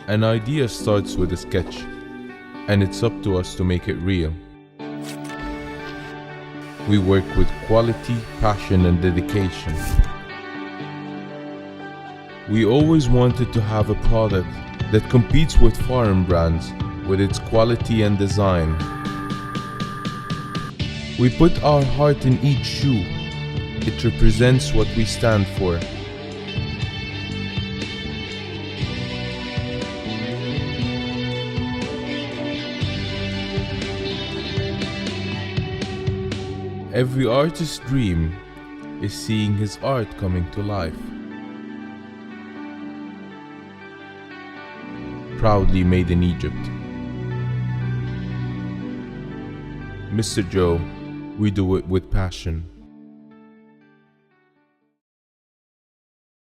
An idea starts with a sketch, and it's up to us to make it real. We work with quality, passion, and dedication. We always wanted to have a product that competes with foreign brands with its quality and design. We put our heart in each shoe. It represents what we stand for. Every artist's dream is seeing his art coming to life. Proudly made in Egypt. Mr. Joe, we do it with passion.